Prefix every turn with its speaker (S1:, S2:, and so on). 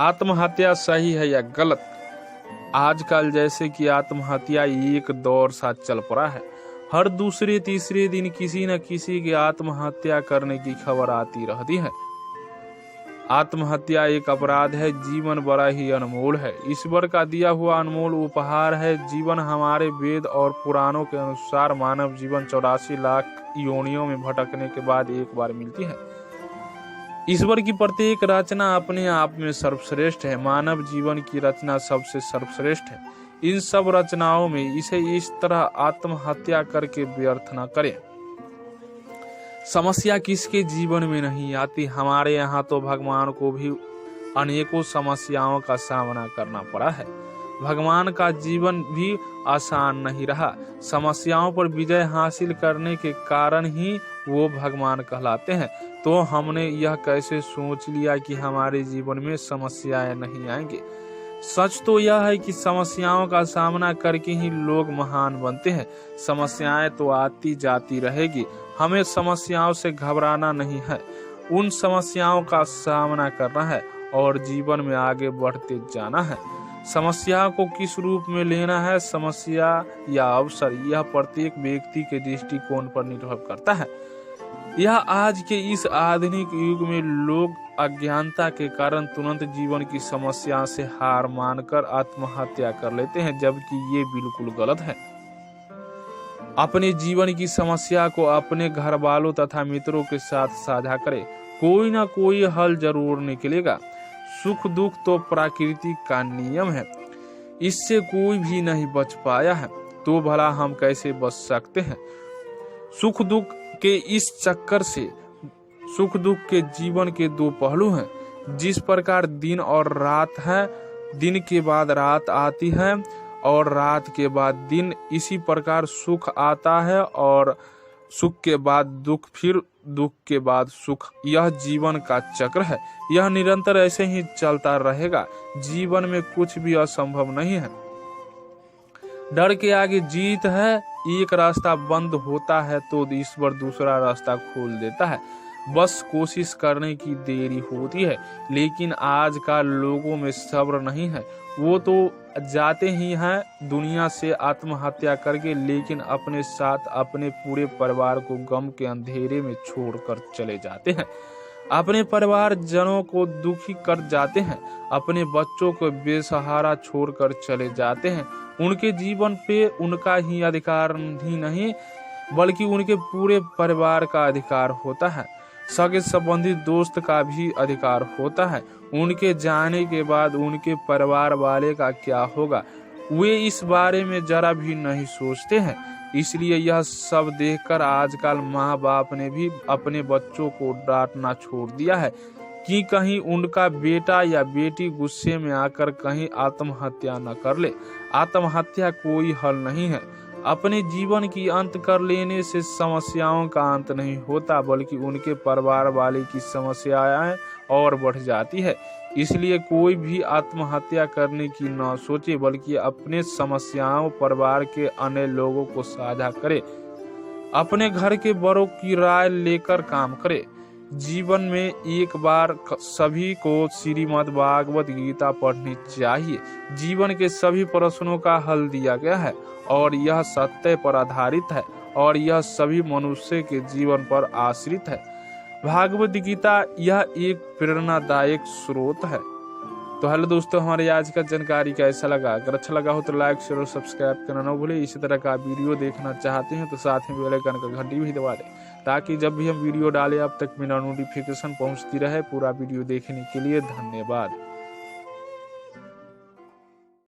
S1: आत्महत्या सही है या गलत? आजकल जैसे कि आत्महत्या एक दौर सा चल पड़ा है। हर दूसरे तीसरे दिन किसी न किसी की आत्महत्या करने की खबर आती रहती है। आत्महत्या एक अपराध है, जीवन बड़ा ही अनमोल है, ईश्वर का दिया हुआ अनमोल उपहार है। जीवन हमारे वेद और पुराणों के अनुसार मानव जीवन 84 लाख योनियों में भटकने के बाद एक बार मिलती है। ईश्वर की प्रत्येक रचना अपने आप में सर्वश्रेष्ठ है। मानव जीवन की रचना सबसे सर्वश्रेष्ठ है। इन सब रचनाओं में इसे इस तरह आत्महत्या करके व्यर्थ न करें। समस्या किसके जीवन में नहीं आती। हमारे यहाँ तो भगवान को भी अनेकों समस्याओं का सामना करना पड़ा है। भगवान का जीवन भी आसान नहीं रहा। समस्याओं पर विजय हासिल करने के कारण ही वो भगवान कहलाते हैं। तो हमने यह कैसे सोच लिया कि हमारे जीवन में समस्याएं नहीं आएंगी। सच तो यह है कि समस्याओं का सामना करके ही लोग महान बनते हैं। समस्याएं तो आती जाती रहेगी, हमें समस्याओं से घबराना नहीं है, उन समस्याओं का सामना करना है और जीवन में आगे बढ़ते जाना है। समस्या को किस रूप में लेना है, समस्या या अवसर, यह प्रत्येक व्यक्ति के दृष्टिकोण पर निर्भर करता है। यह आज के इस आधुनिक युग में लोग अज्ञानता के कारण तुरंत जीवन की समस्या से हार मानकर आत्महत्या कर लेते हैं, जबकि ये बिल्कुल गलत है। अपने जीवन की समस्या को अपने घर वालों तथा मित्रों के साथ साझा करें, कोई ना कोई हल जरूर निकलेगा। सुख दुख तो प्रकृति का नियम है, इससे कोई भी नहीं बच पाया है, तो भला हम कैसे बच सकते हैं। सुख दुख के इस चक्कर से, सुख दुख के जीवन के दो पहलू हैं। जिस प्रकार दिन और रात है, दिन के बाद रात आती है और रात के बाद दिन, इसी प्रकार सुख आता है और सुख के बाद दुख, फिर दुख के बाद सुख। यह जीवन का चक्र है, यह निरंतर ऐसे ही चलता रहेगा। जीवन में कुछ भी असंभव नहीं है। डर के आगे जीत है। एक रास्ता बंद होता है तो ईश्वर दूसरा रास्ता खोल देता है, बस कोशिश करने की देरी होती है। लेकिन आज का लोगों में सब्र नहीं है। वो तो जाते ही हैं दुनिया से आत्महत्या करके, लेकिन अपने साथ अपने पूरे परिवार को गम के अंधेरे में छोड़कर चले जाते हैं। अपने परिवार जनों को दुखी कर जाते हैं, अपने बच्चों को बेसहारा छोड़कर चले जाते हैं। उनके जीवन पे उनका ही अधिकार ही नहीं, बल्कि उनके पूरे परिवार का अधिकार होता है। सगे संबंधी दोस्त का भी अधिकार होता है। उनके जाने के बाद उनके परिवार वाले का क्या होगा, वे इस बारे में जरा भी नहीं सोचते हैं। इसलिए यह सब देखकर आजकल माँ बाप ने भी अपने बच्चों को डांटना छोड़ दिया है कि कहीं उनका बेटा या बेटी गुस्से में आकर कहीं आत्महत्या न कर ले। आत्महत्या कोई हल नहीं है। अपने जीवन की अंत कर लेने से समस्याओं का अंत नहीं होता, बल्कि उनके परिवार वाले की समस्याएं और बढ़ जाती है। इसलिए कोई भी आत्महत्या करने की न सोचे, बल्कि अपने समस्याओं परिवार के अन्य लोगों को साझा करे, अपने घर के बड़ों की राय लेकर काम करे। जीवन में एक बार सभी को श्रीमद् भागवत गीता पढ़नी चाहिए। जीवन के सभी प्रश्नों का हल दिया गया है और यह सत्य पर आधारित है और यह सभी मनुष्य के जीवन पर आश्रित है। भागवत गीता यह एक प्रेरणादायक स्रोत है। तो हेलो दोस्तों, हमारे आज का जानकारी कैसा लगा? अगर अच्छा लगा हो तो लाइक शेयर और सब्सक्राइब करना न भूले। इसी तरह का वीडियो देखना चाहते हैं तो साथ में बेल आइकन का घंटी भी दबा दें, ताकि जब भी हम वीडियो डालें अब तक मेरा नोटिफिकेशन पहुंचती रहे। पूरा वीडियो देखने के लिए धन्यवाद।